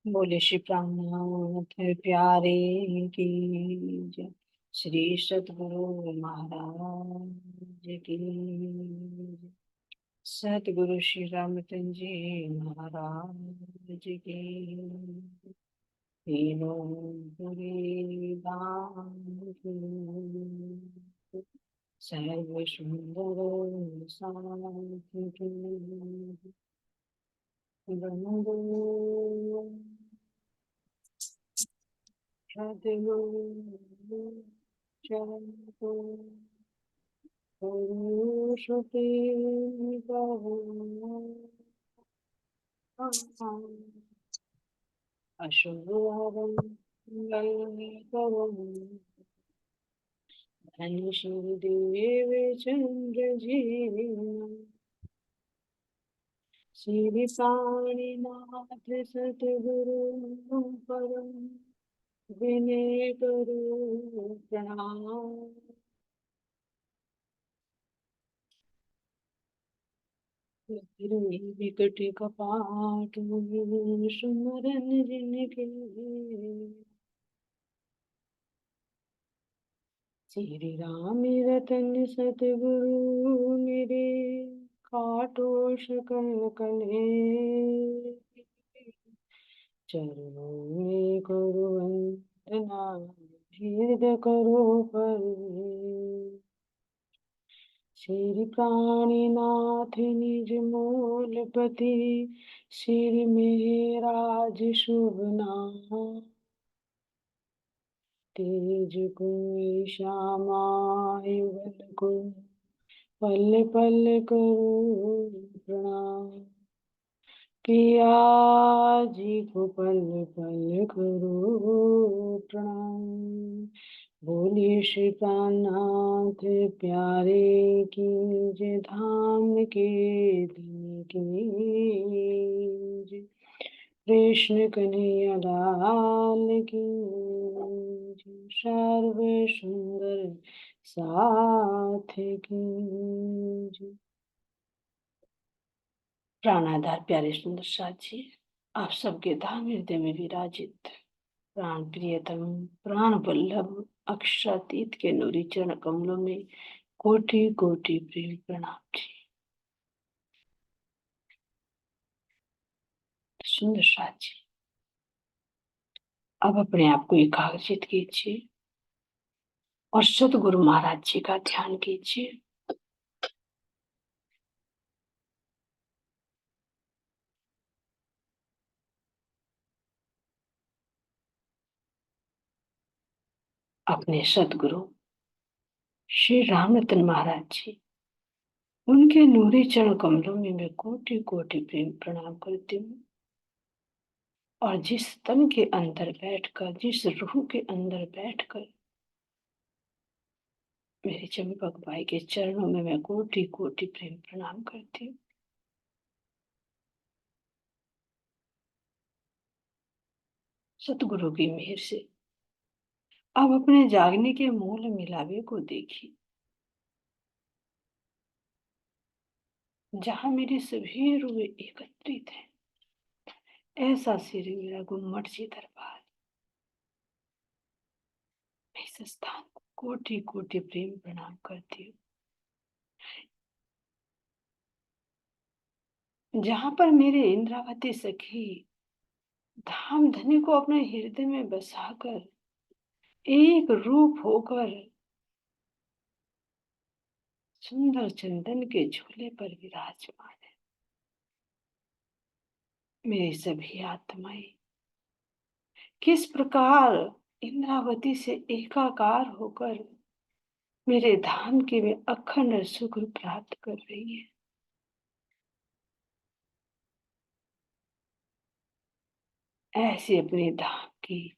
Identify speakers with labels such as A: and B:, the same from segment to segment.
A: बोले श्री प्राणनाथ प्यारे की जय। श्री सतगुरु महाराज की जय। सतगुरु श्री रामचंद्र जी महाराज की जय। तीनों गुरी धाम की सर्व सुंदर साथ की वंदे सद्गुरु चरण पुरुषोत्तम अशुभम धन श्री देव चंद्र जी श्री पाणिनाथ सतगुरु परम विनय करो प्रणाम। विकट कपाट सुमरन जिनके श्री राम रतन सतगुरु मेरे काटो सकल कले चरणों में करो वंदना हृदय करो पर श्री प्राणीनाथ निज मूलपति श्री मेहराज शुभ नाम तेज को श्यामा युगल को पल पल करो प्रणाम पिया जी को पल पल करो प्रणाम। बोलिए श्री प्राणनाथ प्यारे की जय धाम के दिन की जय। कृष्ण कन्हैया लाल की जय। सर्व सुंदर साथ की जय। प्राणाधार प्यारे सुंदर साथ जी, आप सबके धाम हृदय में विराजित प्राण प्रियतम प्राण वल्लभ अक्षरातीत के नूरी चरण कमलों में कोटि कोटि प्रेम प्रणाम जी। सुंदर साथ जी, अब अपने आप को एकाग्रचित कीजिए और सतगुरु महाराज जी का ध्यान कीजिए। अपने सतगुरु श्री रामरतन महाराज जी, उनके नूरी चरण कमलों में मैं कोटि कोटि प्रेम प्रणाम करती हूँ। और जिस तन के अंदर बैठकर, जिस रूह के अंदर बैठकर मेरे चंपक भाई के चरणों में मैं कोटि कोटि प्रेम प्रणाम करती हूँ। सतगुरु की मेहर से अब अपने जागने के मूल मिलावे को देखिए, जहां मेरी सभी रूह एकत्रित है। ऐसा सिर मेरा गुम्मट सी दरबार, मैं इस स्थान को कोटि कोटि प्रेम प्रणाम करती हूँ, जहां पर मेरे इंद्रावती सखी धाम धनी को अपने हृदय में बसाकर एक रूप होकर सुंदर चंदन के झूले पर विराजमान है। मेरी सभी आत्माएं किस प्रकार इंद्रावती से एकाकार होकर मेरे धाम के में अखंड सुख प्राप्त कर रही है। ऐसे अपने धाम की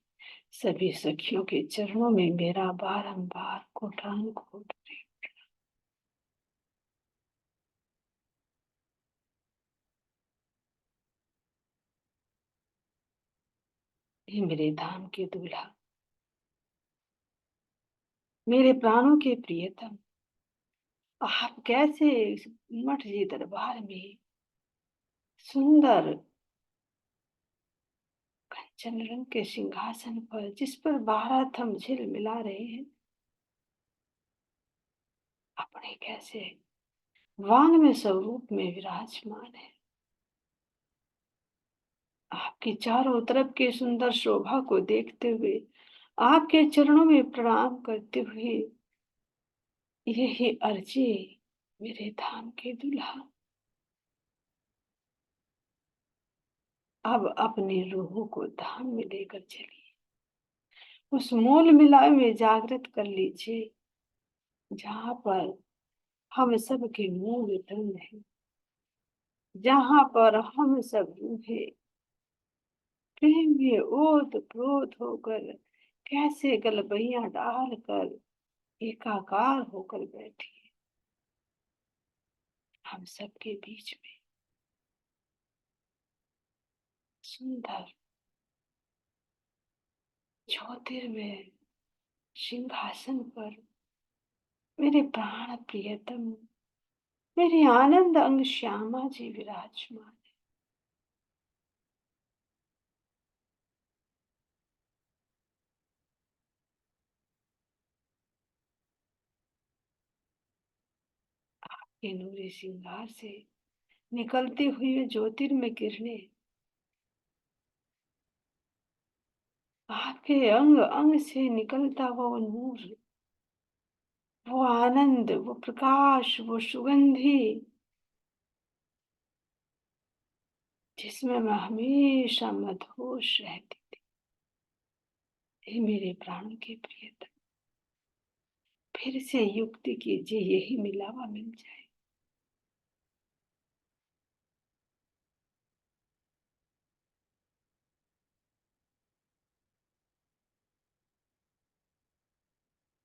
A: सभी सखियों के चरणों में मेरा बारंबार कोटान कोट हे मेरे धाम के दूल्हा, मेरे प्राणों के प्रियतम, आप कैसे इस मठ जी दरबार में सुंदर चंद्ररंग के सिंहासन पर, जिस पर 12 थम झिलमिला रहे हैं, अपने कैसे वांग्मय स्वरूप में विराजमान है। आपकी चारों तरफ की सुंदर शोभा को देखते हुए, आपके चरणों में प्रणाम करते हुए, यही अर्जी मेरे धाम के दूल्हा, अब अपनी रूह को धाम में लेकर चलिए। उस मोल मिलाप में जागृत कर लीजिए, जहां पर हम सब के मूल धन है, जहां पर हम सब रूहे प्रेम में ओत प्रोत होकर, कैसे गलबैया डालकर एकाकार होकर बैठी है, हम सबके बीच में सुंदर ज्योतिर्मय सिंहासन पर मेरे प्राण प्रियतम, मेरी आनंद अंग श्यामा जी विराजमान। के नूरी श्रृंगार से निकलती हुई ज्योतिर्मय किरणें आपके अंग अंग से निकलता हुआ वो नूर, वो आनंद, वो प्रकाश, वो सुगंधी, जिसमें मैं हमेशा मदहोश रहती थी। हे मेरे प्राणों के प्रियतम, फिर से युक्ति कीजिए, यही मिलावा मिल जाए।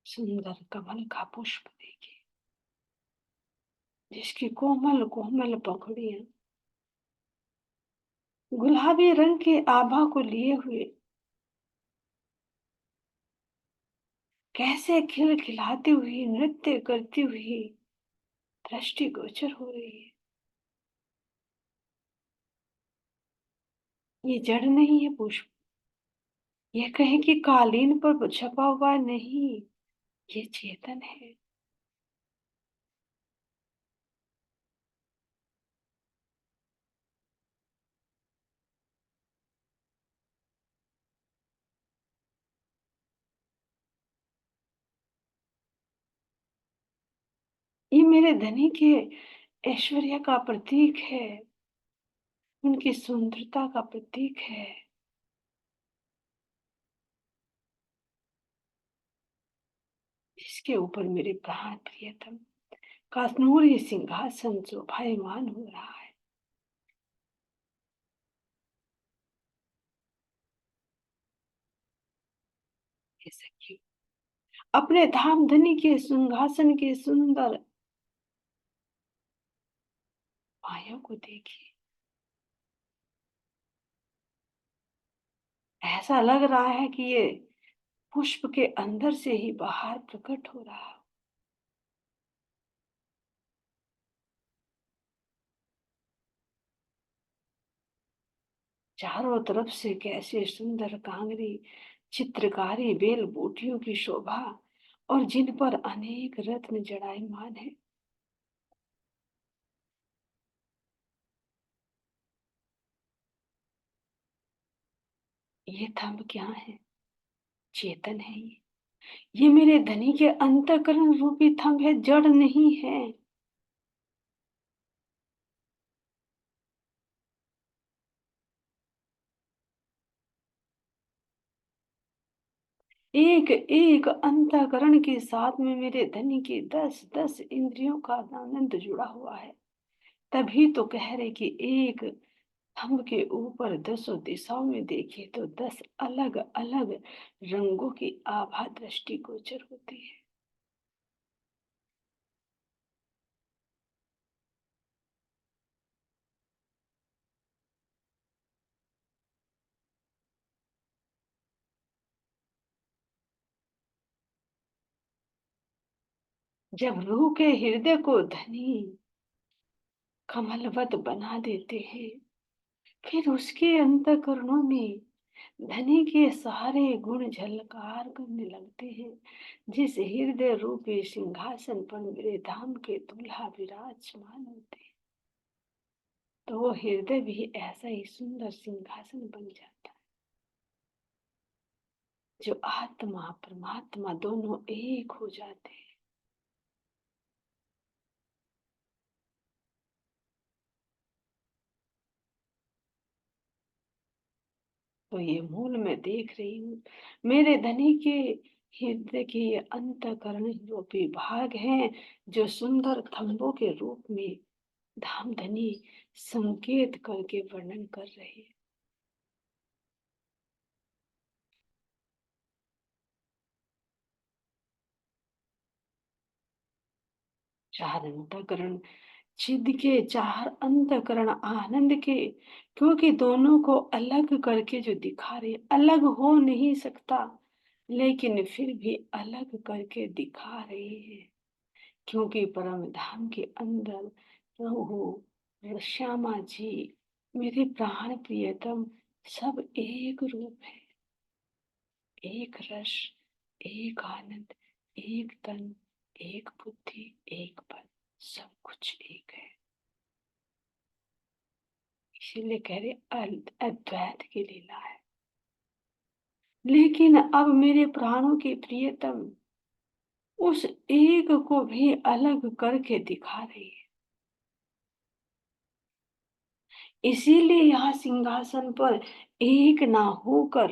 A: सुंदर कमल का पुष्प देखिए, जिसकी कोमल कोमल पंखुड़ियां गुलाबी रंग के आभा को लिए हुए कैसे खिलखिलाती हुई, नृत्य करती हुई दृष्टिगोचर हो रही है। ये जड़ नहीं है पुष्प, ये कहीं कि कालीन पर छपा हुआ नहीं, ये चेतन है। ये मेरे धनी के ऐश्वर्य का प्रतीक है, उनकी सुंदरता का प्रतीक है। जिसके ऊपर मेरे प्राण प्रियतम का नूरी सिंहासन शोभायमान हो रहा है। ये सखी, अपने धाम धनी के सिंहासन के सुंदर माया को देखिए, ऐसा लग रहा है कि ये पुष्प के अंदर से ही बाहर प्रकट हो रहा है। चारों तरफ से कैसे सुंदर कांगरी चित्रकारी बेल बूटियों की शोभा, और जिन पर अनेक रत्न जड़ायमान है। ये थंब क्या है? चेतन है ये मेरे धनी के अंतःकरण रूपी थंब है, जड़ नहीं है। एक एक अंतःकरण के साथ में मेरे धनी की 10-10 इंद्रियों का आनंद जुड़ा हुआ है। तभी तो कह रहे कि एक थंब के ऊपर 10 दिशाओं में देखे तो 10 अलग अलग रंगों की आभा दृष्टि गोचर होती है। जब रूह के हृदय को धनी कमलवत बना देते हैं, फिर उसके अंतःकरणों में धनी के सारे गुण झलकार करने लगते हैं। जिस हृदय रूपी सिंहासन पर मेरे धाम के दूल्हा विराजमान होते हैं, तो वो हृदय भी ऐसा ही सुंदर सिंहासन बन जाता है, जो आत्मा परमात्मा दोनों एक हो जाते हैं। तो ये मूल मैं देख रही हूँ, मेरे धनी के हृदय के ये अंतःकरण रूपी भाग हैं, जो सुंदर थंबों के रूप में धाम धनी संकेत करके वर्णन कर रहे हैं। चार अंतःकरण चिद के, चार अंतःकरण आनंद के, क्योंकि दोनों को अलग करके जो दिखा रहे, अलग हो नहीं सकता लेकिन फिर भी अलग करके दिखा रहे हैं, क्योंकि परम धाम के अंदर प्रभु श्यामा जी, मेरे प्राण प्रियतम, सब एक रूप है, एक रस, एक आनंद, एक तन, एक बुद्धि, एक बल, सब कुछ एक है। इसीलिए कह रहे अद्वैत की लीला है। लेकिन अब मेरे प्राणों के प्रियतम उस एक को भी अलग करके दिखा रही है। इसीलिए यहाँ सिंहासन पर एक ना होकर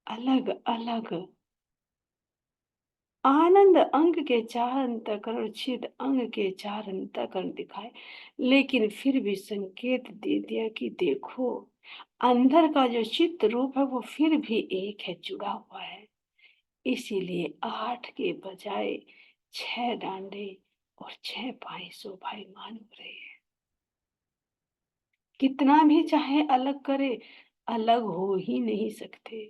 A: अलग अलग आनंद अंग के चार अंतःकरण, छिद अंग के चार अंतःकरण दिखाए, लेकिन फिर भी संकेत दे दिया कि देखो, अंदर का जो चित्त रूप है वो फिर भी एक है, जुड़ा हुआ है। इसीलिए आठ के बजाय छह डांडे और छह पाए शोभायमान हो रहे हैं। कितना भी चाहे अलग करे, अलग हो ही नहीं सकते।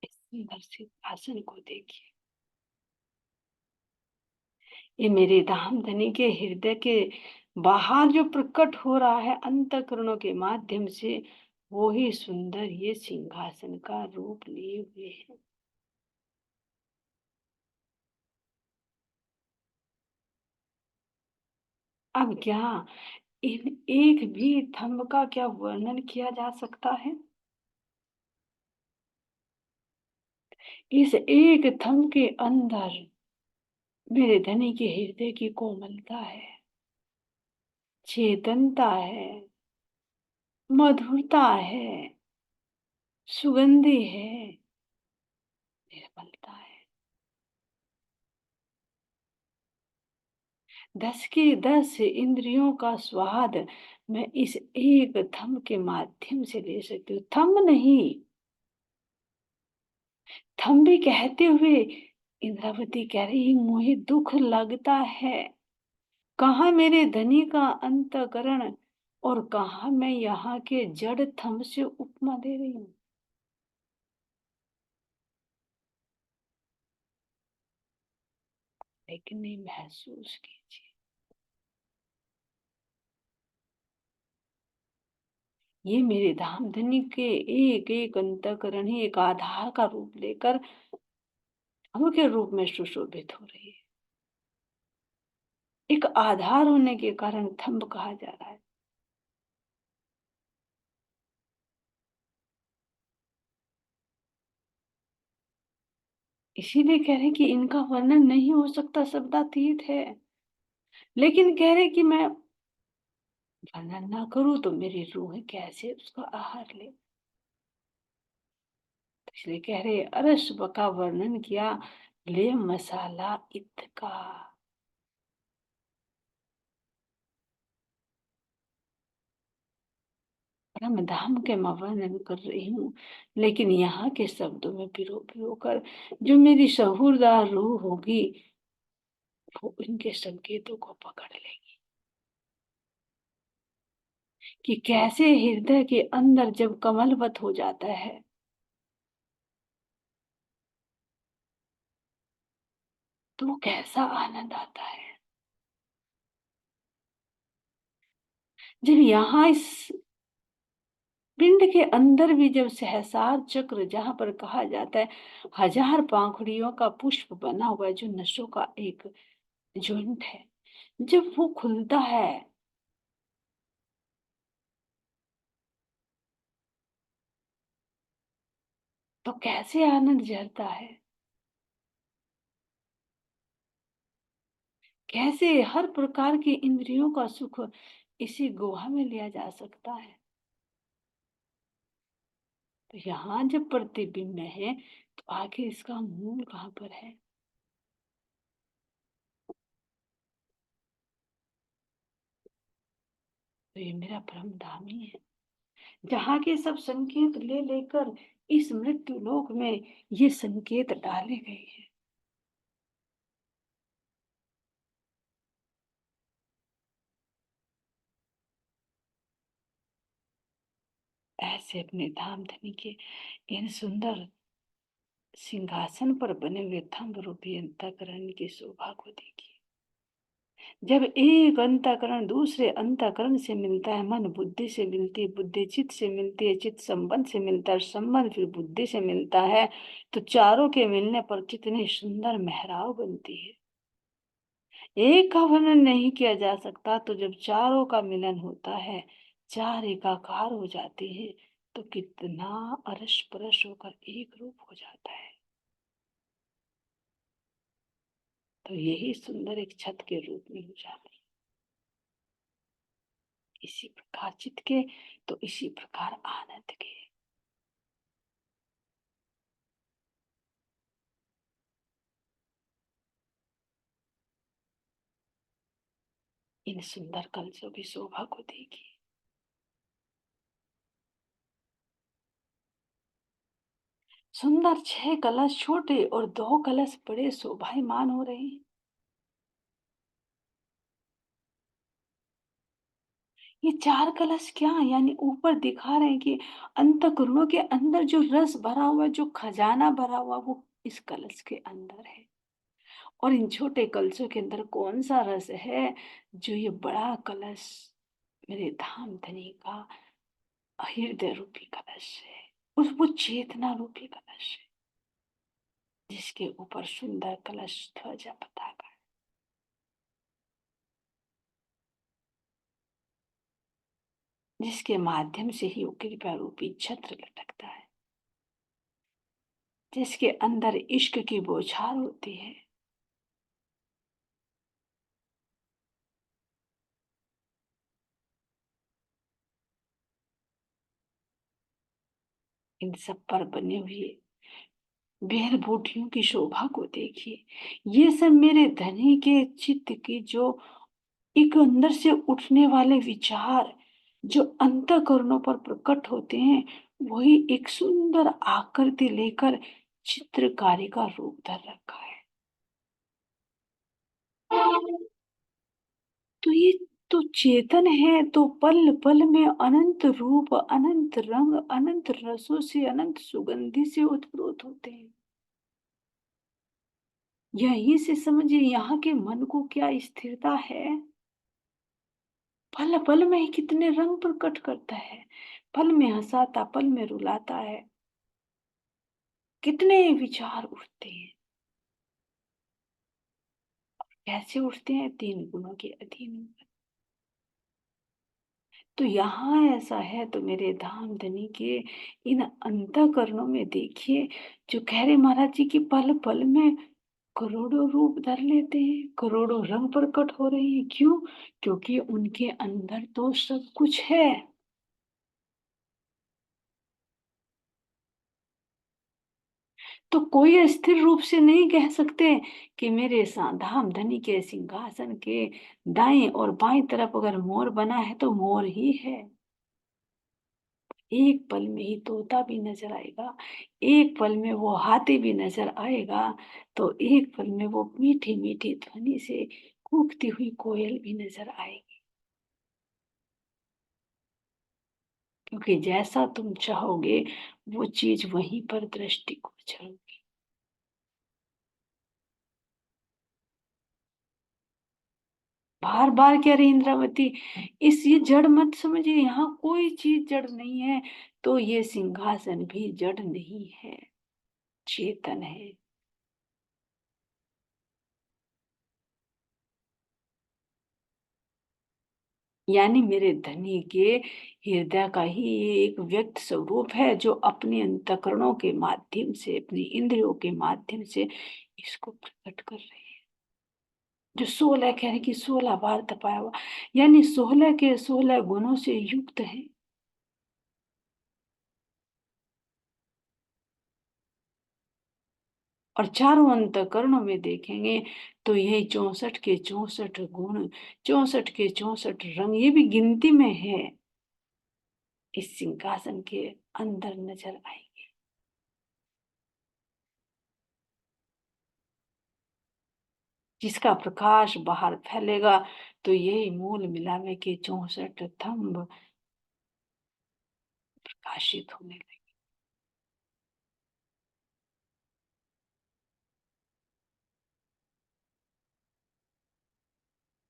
A: इस सुंदर सिंहासन को देखिए, ये मेरे धाम धनी के हृदय के बाहर जो प्रकट हो रहा है अंतःकरणों के माध्यम से, वो ही सुंदर ये सिंहासन का रूप लिए हुए है। अब क्या इन एक भी थंब का क्या वर्णन किया जा सकता है? इस एक थंब के अंदर मेरे धनी के हृदय की कोमलता है, चेतनता है, मधुरता है, सुगंधी है, निर्मलता है। 10 की 10 इंद्रियों का स्वाद मैं इस एक थंब के माध्यम से ले सकती हूँ। थंब नहीं, थंब भी कहते हुए इंद्रावती कह रही, मुझे दुख लगता है, कहाँ मेरे धनी का अंतःकरण और कहाँ मैं यहाँ के जड़ थंब से उपमा दे रही हूँ। लेकिन नहीं, महसूस कीजिए, ये मेरे धाम धनी के एक एक अंतःकरण ही एक आधार का रूप लेकर हम के रूप में सुशोभित हो रही है। एक आधार होने के कारण थंब कहा जा रहा है। इसीलिए कह रहे हैं कि इनका वर्णन नहीं हो सकता, शब्दातीत है। लेकिन कह रहे कि मैं वर्णन ना करूं तो मेरी रूह कैसे उसका आहार ले। तो इसलिए कह रहे अरस का वर्णन किया, ले मसाला इत का। परम धाम के मैं वर्णन कर रही हूँ, लेकिन यहाँ के शब्दों में पिरो पिरो कर जो मेरी सहुरदार रूह होगी वो इनके संकेतों को पकड़ लेगी कि कैसे हृदय के अंदर जब कमलवत हो जाता है तो कैसा आनंद आता है। जब यहाँ इस पिंड के अंदर भी जब सहस्रार चक्र, जहां पर कहा जाता है 1000 पंखुड़ियों का पुष्प बना हुआ है, जो नसों का एक झुंड है, जब वो खुलता है तो कैसे आनंद झरता है, कैसे हर प्रकार की इंद्रियों का सुख इसी गुहा में लिया जा सकता है। तो यहाँ जब प्रतिबिंब है तो आखिर इसका मूल कहाँ पर है। तो ये मेरा परम धाम ही है, जहाँ के सब संकेत ले लेकर इस मृत्यु लोक में ये संकेत डाले गए हैं। ऐसे अपने धाम धनी के इन सुंदर सिंहासन पर बने हुए थंब रूपी अंतःकरण की शोभा को देखिए। जब एक अंतःकरण दूसरे अंतःकरण से मिलता है, मन बुद्धि से मिलती है, बुद्धि चित्त से मिलती है, चित्त संबंध से मिलता है, संबंध फिर बुद्धि से मिलता है, तो चारों के मिलने पर कितनी सुंदर मेहराब बनती है। एक का वर्णन नहीं किया जा सकता, तो जब चारों का मिलन होता है, चार एकाकार हो जाती है, तो कितना अरस परस होकर एक रूप हो जाता है। तो यही सुंदर एक छत के रूप में हो जाती है। इसी प्रकार चित्त के तो इसी प्रकार आनंद के। इन सुंदर कलशों की शोभा को देखिए। सुंदर 6 कलश छोटे और 2 कलश बड़े शोभायमान हो रहे हैं। ये 4 कलश क्या यानी ऊपर दिखा रहे हैं कि अंतःकरणों के अंदर जो रस भरा हुआ, जो खजाना भरा हुआ, वो इस कलश के अंदर है। और इन छोटे कलशों के अंदर कौन सा रस है, जो ये बड़ा कलश मेरे धाम धनी का हृदय रूपी कलश है। उस वो चेतना रूपी कलश है, जिसके ऊपर सुंदर कलश ध्वजा पताका, जिसके माध्यम से ही वो कृपा रूपी छत्र लटकता है, जिसके अंदर इश्क की बौछार होती है। इन सब पर बने हुए बेहर बूटियों की शोभा को देखिए। ये सब मेरे धनी के चित्त की जो एक अंदर से उठने वाले विचार, जो अंतःकरणों पर प्रकट होते हैं, वही एक सुंदर आकृति लेकर चित्रकारी का रूप धर रखा है। तो ये तो चेतन है, तो पल पल में अनंत रूप, अनंत रंग, अनंत रसों से, अनंत सुगंधि से उत्प्रोत होते हैं। यहीं से समझिए यहाँ के मन को क्या स्थिरता है। पल पल में ही कितने रंग प्रकट करता है, पल में हंसाता, पल में रुलाता है, कितने विचार उठते हैं। कैसे उठते हैं, 3 गुणों के अधीन होकर। तो यहाँ ऐसा है, तो मेरे धाम धनी के इन अंतःकरणों में देखिए, जो कह रहे महाराज जी की पल पल में करोड़ों रूप धर लेते हैं, करोड़ों रंग प्रकट हो रहे हैं। क्यों? क्योंकि उनके अंदर तो सब कुछ है। तो कोई स्थिर रूप से नहीं कह सकते कि मेरे धाम धनी के सिंहासन के दाएं और बाएं तरफ अगर मोर बना है तो मोर ही है। एक पल में ही तोता भी नजर आएगा, एक पल में वो हाथी भी नजर आएगा, तो एक पल में वो मीठी मीठी ध्वनि से कूकती हुई कोयल भी नजर आएगी। क्योंकि जैसा तुम चाहोगे वो चीज वहीं पर दृष्टिगोचर होगी। बार बार कह रही इंद्रावती, इस ये जड़ मत समझिए, यहाँ कोई चीज जड़ नहीं है। तो ये सिंहासन भी जड़ नहीं है, चेतन है। यानी मेरे धनी के हृदय का ही ये एक व्यक्त स्वरूप है, जो अपने अंतःकरणों के माध्यम से, अपनी इंद्रियों के माध्यम से इसको प्रकट कर रहे हैं। जो 16 कह रहे कि 16 बार तपाया हुआ, यानी 16 के 16 गुणों से युक्त है। और चारों अंतःकरणों में देखेंगे तो यही 64 के 64 गुण, 64 के 64 रंग, ये भी गिनती में है, इस सिंहासन के अंदर नजर आएंगे। जिसका प्रकाश बाहर फैलेगा तो यही मूल मिलावे के 64 थंब प्रकाशित होने लगे।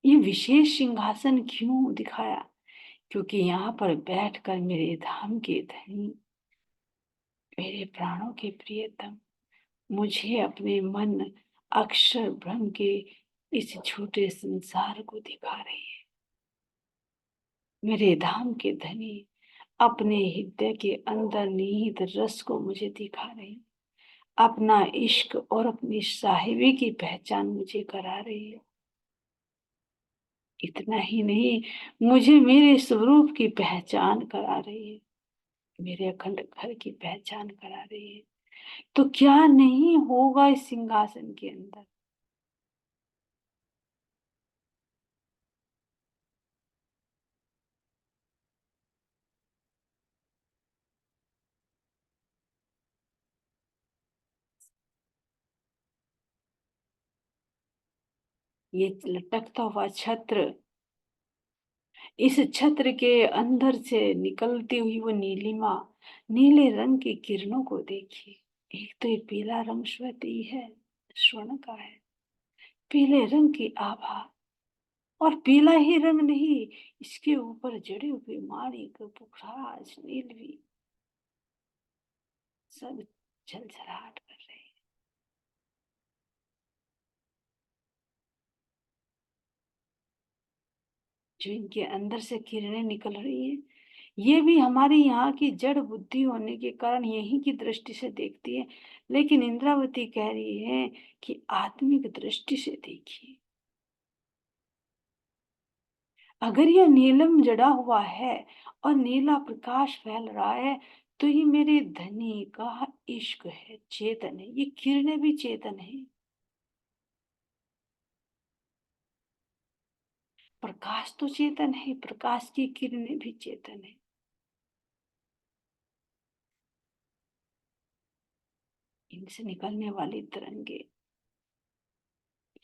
A: ये विशेष सिंहासन क्यों दिखाया? क्योंकि यहाँ पर बैठकर मेरे धाम के धनी, मेरे प्राणों के प्रियतम, मुझे अपने मन अक्षर ब्रह्म के इस छोटे संसार को दिखा रहे हैं। मेरे धाम के धनी अपने हृदय के अंदर निहित रस को मुझे दिखा रहे हैं। अपना इश्क और अपनी साहिबी की पहचान मुझे करा रही है। इतना ही नहीं, मुझे मेरे स्वरूप की पहचान करा रही है, मेरे अखंड घर की पहचान करा रही है। तो क्या नहीं होगा इस सिंहासन के अंदर? ये लटकता हुआ छत्र, इस छत्र के अंदर से निकलती हुई वो नीलिमा, नीले रंग की किरणों को देखिए। एक तो ये पीला रंग श्वेती है, स्वर्ण का है, पीले रंग की आभा। और पीला ही रंग नहीं, इसके ऊपर जड़े हुए माणिक, पुखराज, नीलवी, सब झलझलाहट कर रहे हैं। जो इनके अंदर से किरणें निकल रही हैं, ये भी हमारी यहाँ की जड़ बुद्धि होने के कारण यही की दृष्टि से देखती है। लेकिन इंद्रावती कह रही है कि आत्मिक दृष्टि से देखिए। अगर यह नीलम जड़ा हुआ है और नीला प्रकाश फैल रहा है, तो ये मेरे धनी का इश्क है, चेतन है। ये किरणें भी चेतन है, प्रकाश तो चेतन है, प्रकाश की किरणें भी चेतन है। इनसे निकलने वाली तरंगे,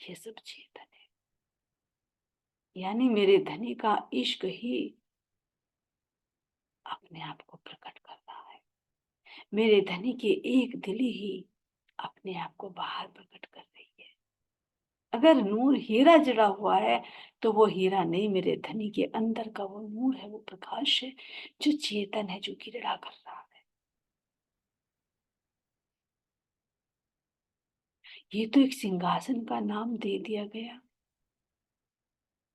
A: ये सब चेतन है। यानी मेरे धनी का इश्क ही अपने आप को प्रकट कर रहा है। मेरे धनी की एक दिली ही अपने आप को बाहर प्रकट कर रही है। अगर नूर हीरा जड़ा हुआ है, तो वो हीरा नहीं, मेरे धनी के अंदर का वो नूर है, वो प्रकाश है, जो चेतन है, जो किरणा कर रहा है। ये तो एक सिंहासन का नाम दे दिया गया,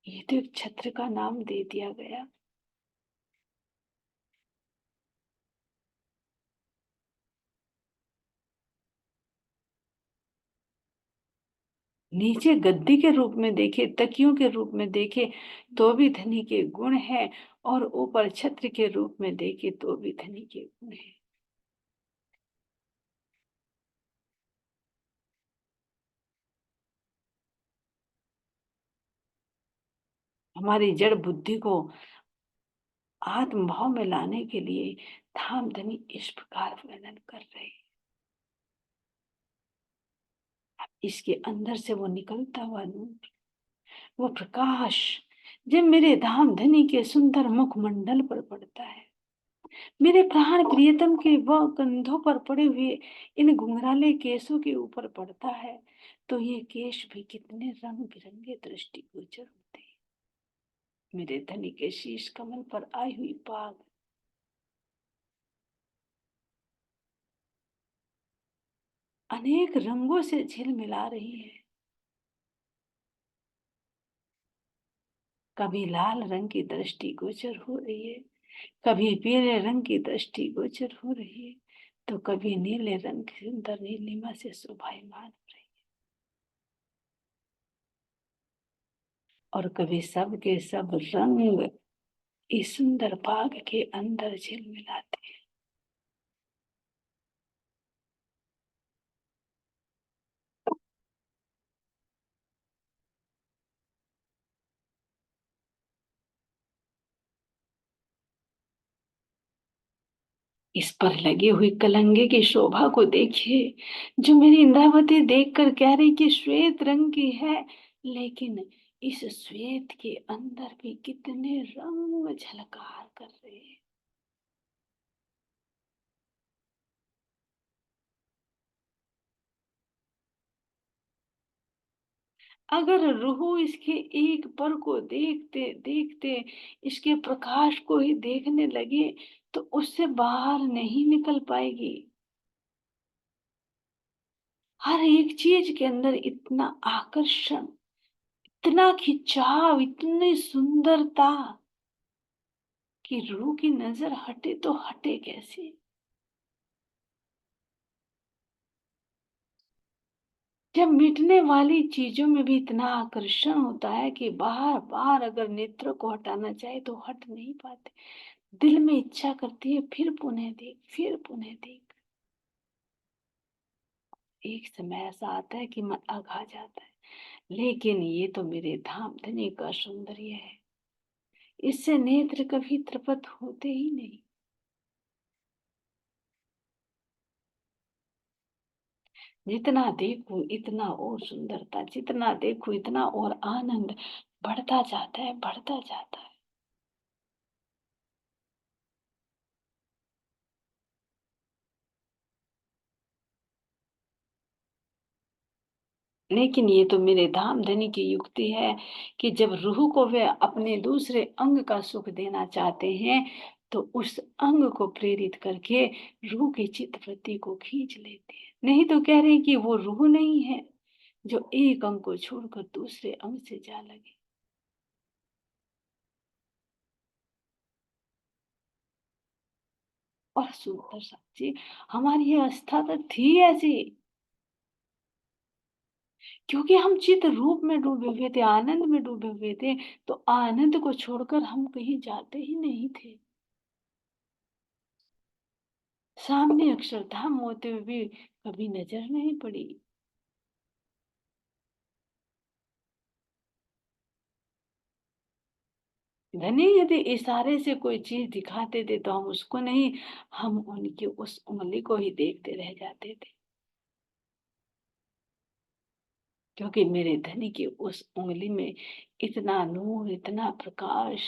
A: ये तो एक छत्र का नाम दे दिया गया। नीचे गद्दी के रूप में देखे, तकियों के रूप में देखे तो भी धनी के गुण है, और ऊपर छत्र के रूप में देखे तो भी धनी के गुण है। हमारी जड़ बुद्धि को आत्म भाव में लाने के लिए धाम धनी इस प्रकार वर्णन कर रहे हैं। इसके अंदर से वो निकलता हुआ नूर, वो प्रकाश जब मेरे धाम धनी के सुंदर मुखमंडल पर पड़ता है, मेरे प्राण प्रियतम के वह कंधों पर पड़े हुए इन घुंघराले केसों के ऊपर पड़ता है, तो ये केश भी कितने रंग बिरंगे दृष्टिगोचर होते हैं। मेरे धनी के शीश कमल पर आई हुई पाग अनेक रंगों से झिलमिला रही है। कभी लाल रंग की दृष्टि गोचर हो रही है, कभी पीले रंग की दृष्टि गोचर हो रही है, तो कभी नीले रंग की सुंदर नीलिमा से शोभायमान हो रही है, और कभी सब के सब रंग इस सुंदर बाग के अंदर झिलमिलाते हैं। इस पर लगी हुई कलंगे की शोभा को देखिए, जो मेरी इंद्रावती देखकर कह रही कि श्वेत रंग की है, लेकिन इस श्वेत के अंदर भी कितने रंग झलकार कर रहे हैं। अगर रूह इसके एक पर को देखते देखते इसके प्रकाश को ही देखने लगे, तो उससे बाहर नहीं निकल पाएगी। हर एक चीज के अंदर इतना आकर्षण, इतना खिंचाव, इतनी सुंदरता कि रूह की नजर हटे तो हटे कैसे। जब मिटने वाली चीजों में भी इतना आकर्षण होता है कि बार बार अगर नेत्र को हटाना चाहे तो हट नहीं पाते। दिल में इच्छा करती है फिर पुनः देख, फिर पुनः देख। एक समय ऐसा आता है कि मन अघा जाता है, लेकिन ये तो मेरे धाम धनी का सौंदर्य है, इससे नेत्र कभी तृप्त होते ही नहीं। जितना देखो इतना और सुंदरता, जितना देखो इतना और आनंद बढ़ता जाता है, बढ़ता जाता है। लेकिन ये तो मेरे धाम धनी की युक्ति है कि जब रूह को वे अपने दूसरे अंग का सुख देना चाहते हैं, तो उस अंग को प्रेरित करके रूह की चित्त वृत्ति को खींच लेते हैं। नहीं तो कह रहे हैं कि वो रूह नहीं है जो एक अंग को छोड़कर दूसरे अंग से जा लगे। और सुंदर साक्षी, हमारी ये आस्था तो थी ऐसी, क्योंकि हम चित रूप में डूबे हुए थे, आनंद में डूबे हुए थे, तो आनंद को छोड़कर हम कहीं जाते ही नहीं थे। सामने अक्षरधाम होते हुए भी कभी नजर नहीं पड़ी। धनी यदि इशारे से कोई चीज दिखाते थे तो हम उसको नहीं, हम उनकी उस उंगली को ही देखते रह जाते थे, क्योंकि मेरे धनी की उस उंगली में इतना नूर, इतना प्रकाश।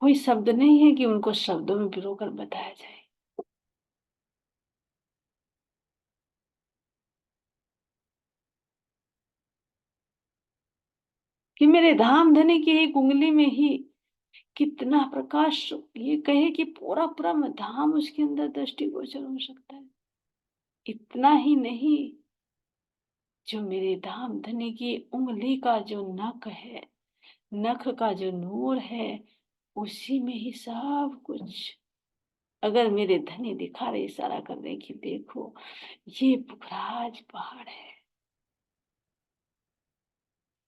A: कोई शब्द नहीं है कि उनको शब्दों में पिरोकर बताया जाए। कि मेरे धाम धनी की एक उंगली में ही कितना प्रकाश, ये कहे कि पूरा पूरा धाम उसके अंदर दृष्टिगोचर हो सकता है। इतना ही नहीं, जो मेरे धाम धनी की उंगली का जो नख है, नख का जो नूर है, उसी में ही सब कुछ। अगर मेरे धनी दिखा रहे, इशारा कर रहे कि देखो ये पुखराज पहाड़ है,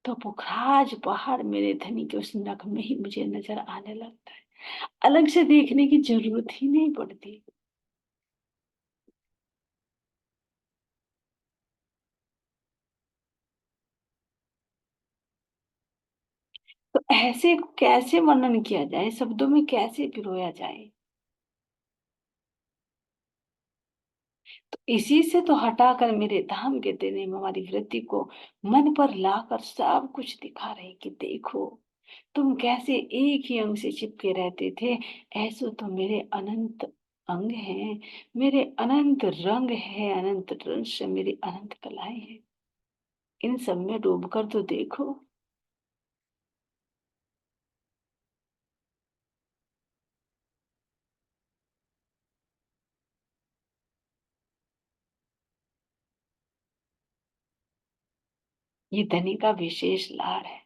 A: तो पुखराज पहाड़ मेरे धनी के उस नख में ही मुझे नजर आने लगता है। अलग से देखने की जरूरत ही नहीं पड़ती। ऐसे कैसे वर्णन किया जाए, शब्दों में कैसे पिरोया जाए। तो इसी से तो हटाकर मेरे धाम के तेने हमारी वृत्ति को मन पर लाकर सब कुछ दिखा रहे कि देखो, तुम कैसे एक ही अंग से चिपके रहते थे, ऐसो तो मेरे अनंत अंग हैं, मेरे अनंत रंग है, अनंत रंश, मेरी अनंत कलाएं हैं, इन सब में डूबकर तो देखो। ये धनी का विशेष लाड़ है।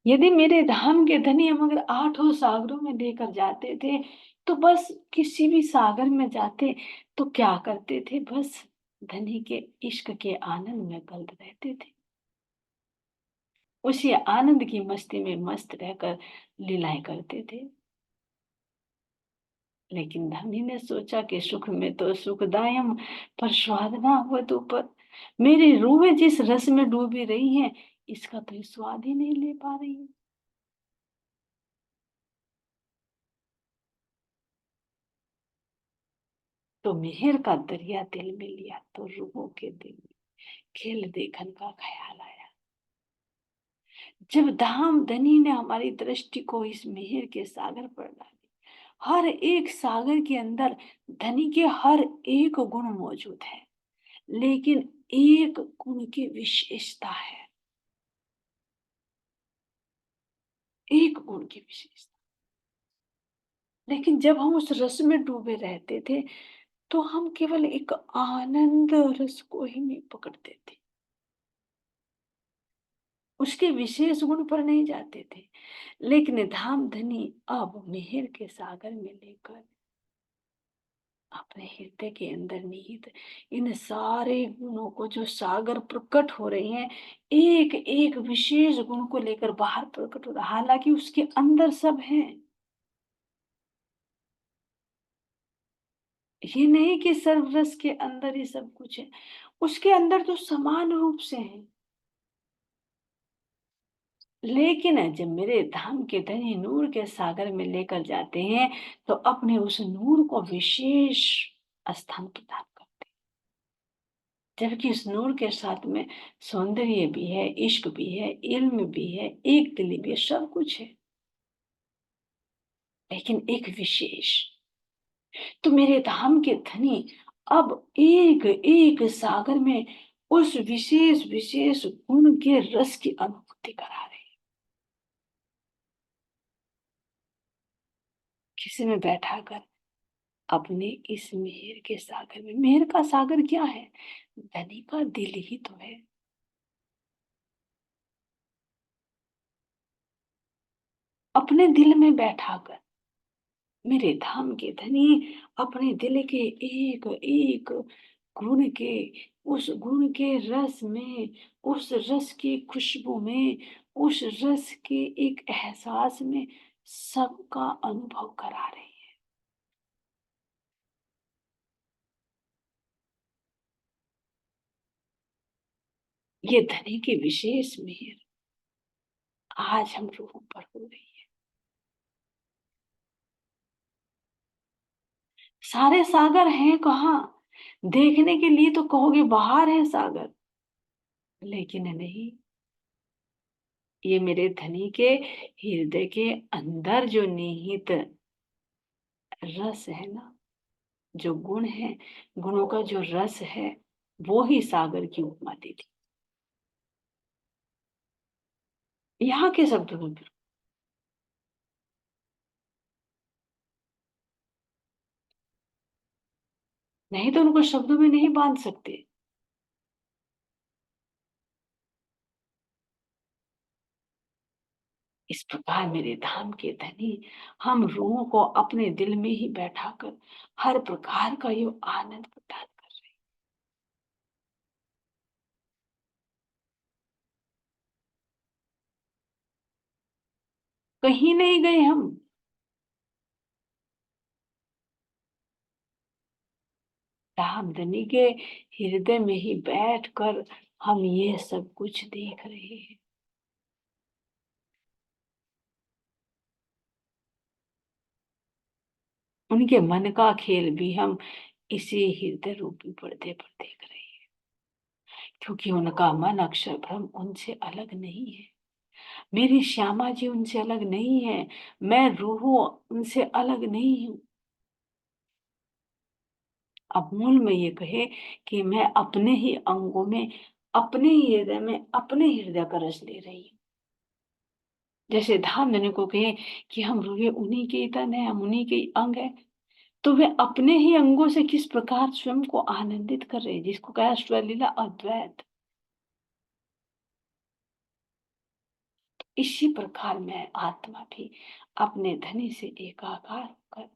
A: यदि मेरे धाम के धनी हम अगर आठों सागरों में लेकर जाते थे, तो बस किसी भी सागर में जाते तो क्या करते थे, बस धनी के इश्क के आनंद में गलत रहते थे, उसी आनंद की मस्ती में मस्त रहकर लीलाएं करते थे। लेकिन धनी ने सोचा कि सुख में तो सुखदायम, पर स्वाद ना हुआ तो पर, मेरी रूहें जिस रस में डूबी रही हैं, इसका तो स्वाद ही नहीं ले पा रही हूं। तो मेहर का दरिया दिल में लिया, तो रूहों के दिल में खेल देखन का ख्याल आया। जब धाम धनी ने हमारी दृष्टि को इस मेहर के सागर पर डाली, हर एक सागर के अंदर धनी के हर एक गुण मौजूद है, लेकिन एक गुण की विशेषता है, एक गुण की विशेषता। लेकिन जब हम उस रस में डूबे रहते थे, तो हम केवल एक आनंद रस को ही नहीं पकड़ते थे, उसके विशेष गुण पर नहीं जाते थे। लेकिन धाम धनी अब मेहर के सागर में लेकर अपने हृदय के अंदर निहित इन सारे गुणों को, जो सागर प्रकट हो रहे हैं, एक एक विशेष गुण को लेकर बाहर प्रकट हो रहा, हालांकि उसके अंदर सब है। ये नहीं कि सर्वरस के अंदर ही सब कुछ है, उसके अंदर तो समान रूप से है। लेकिन जब मेरे धाम के धनी नूर के सागर में लेकर जाते हैं, तो अपने उस नूर को विशेष स्थान प्रदान करते हैं, जबकि उस नूर के साथ में सौंदर्य भी है, इश्क भी है, इल्म भी है, एक दिली भी है, सब कुछ है, लेकिन एक विशेष। तो मेरे धाम के धनी अब एक एक सागर में उस विशेष विशेष गुण के रस की अनुभूति करा रहे हैं। किसी में बैठाकर अपने इस मेहर के सागर में, मेहर का सागर क्या है, धनी का दिल ही तो है। अपने दिल में बैठाकर मेरे धाम के धनी अपने दिल के एक एक गुण के, उस गुण के रस में, उस रस की खुशबू में, उस रस के एक एहसास में सबका अनुभव करा रहे हैं। ये धनी की विशेष मेहर आज हम रूहों पर हो रही है। सारे सागर हैं कहाँ, देखने के लिए तो कहोगे बाहर है सागर, लेकिन नहीं, ये मेरे धनी के हृदय के अंदर जो निहित रस है ना, जो गुण है, गुणों का जो रस है, वो ही सागर की उपमा दी थी। यहाँ के शब्दों में नहीं तो उनको शब्दों में नहीं बांध सकते। इस प्रकार मेरे धाम के धनी हम रूहों को अपने दिल में ही बैठाकर हर प्रकार का ये आनंद प्रदान कर रहे हैं। कहीं नहीं गए हम। रामधनी के हृदय में ही बैठकर हम ये सब कुछ देख रहे हैं। उनके मन का खेल भी हम इसी हृदय रूपी पर्दे पर देख रहे हैं, क्योंकि उनका मन अक्षर ब्रह्म उनसे अलग नहीं है। मेरी श्यामा जी उनसे अलग नहीं है। मैं रूह उनसे अलग नहीं हूं। अब मूल में ये कहे कि मैं अपने ही अंगों में, अपने ही हृदय में, अपने हृदय का रस ले रही हूँ। जैसे धामधनी को कहे कि हम रूहे उन्हीं के ही तन है, हम उन्हीं के ही अंग है, तो वे अपने ही अंगों से किस प्रकार स्वयं को आनंदित कर रहे हैं, जिसको कहा स्वलीला अद्वैत। इसी प्रकार मैं आत्मा भी अपने धनी से एकाकार होकर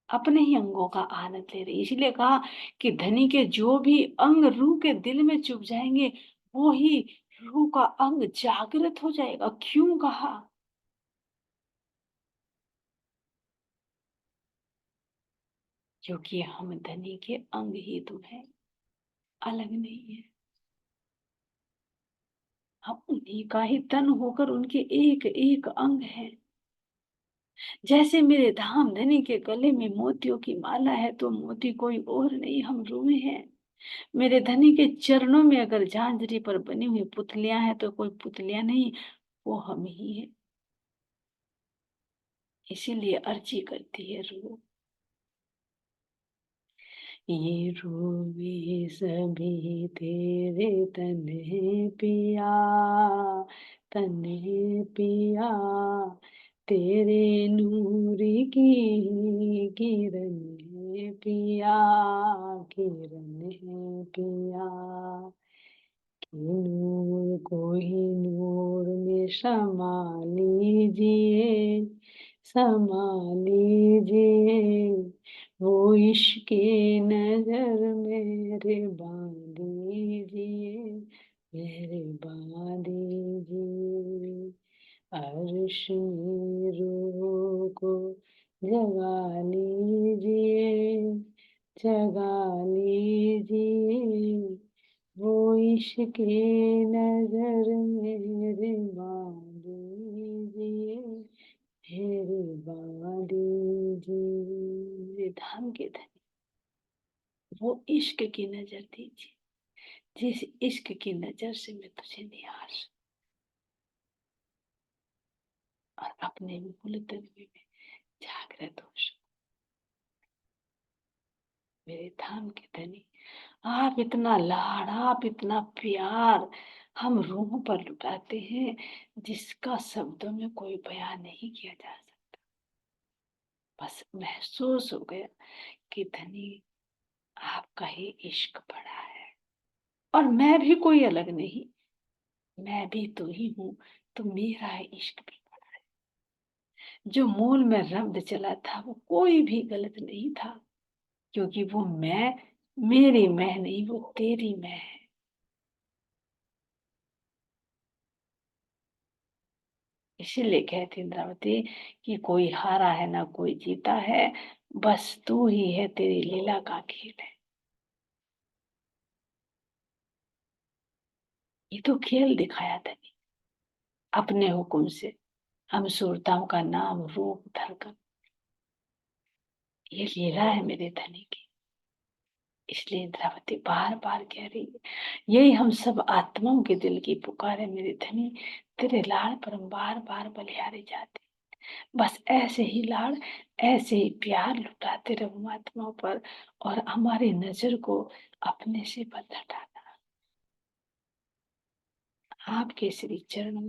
A: अपने ही अंगों का आनंद ले रही। इसीलिए कहा कि धनी के जो भी अंग रूह के दिल में चुभ जाएंगे, वो ही रूह का अंग जागृत हो जाएगा। क्यों कहा? क्योंकि हम धनी के अंग ही तो है, अलग नहीं है। हम उन्हीं का ही तन होकर उनके एक एक अंग है। जैसे मेरे धाम धनी के गले में मोतियों की माला है, तो मोती कोई और नहीं, हम रूह हैं। मेरे धनी के चरणों में अगर झांझरी पर बनी हुई पुतलियां हैं, तो कोई पुतलियां नहीं, वो हम ही है। इसीलिए अर्जी करती है रूह, ये रूबी सभी तेरे तने पिया, तने पिया, तेरे नूर की किरण है पिया, किरण है पिया, कि नूर को ही नूर में समा लीजिए, समा लीजिए, वो इश्क नजर मेरे बांध लीजिए, मेरे बांध लीजिए, अर्श में रूह को जगा लीजिए, जगा लीजिए, वो इश्क नजर मेरे बांध लीजिए, मेरे बांध लीजिए। धाम के धनी, वो इश्क की नजर दीजिए, जिस इश्क की नजर से मैं तुझे निहार और अपने मूल तन्वी में जागृत हो सकूं। मेरे धाम के धनी, आप इतना लाड़, आप इतना प्यार हम रूह पर लुटाते हैं, जिसका शब्दों में कोई बयान नहीं किया जा सकता। बस महसूस हो गया कि धनी, आपका ही इश्क पड़ा है, और मैं भी कोई अलग नहीं, मैं भी तो ही हूं, तो मेरा है इश्क भी पड़ा है। जो मूल में रब्द चला था, वो कोई भी गलत नहीं था, क्योंकि वो मैं, मेरी मैं नहीं, वो तेरी मैं है। इसीलिए कहती इंद्रावती कि कोई हारा है ना कोई जीता है, बस तू ही है, तेरी लीला का खेल है। ये तो खेल दिखाया धनी अपने हुक्म से, हम सुरताओं का नाम रूप धरकर। ये लीला है मेरे धनी की। इसलिए इंद्रावती बार बार कह रही है, यही हम सब आत्माओं के दिल की पुकार है मेरे धनी, तेरे लाड़ पर हम बार बार बलिहारे जाते। बस ऐसे ही लाड़, ऐसे ही प्यार लुटाते रहो आत्माओं पर, और हमारी नजर को अपने से मत हटाना। आपके श्री चरणों में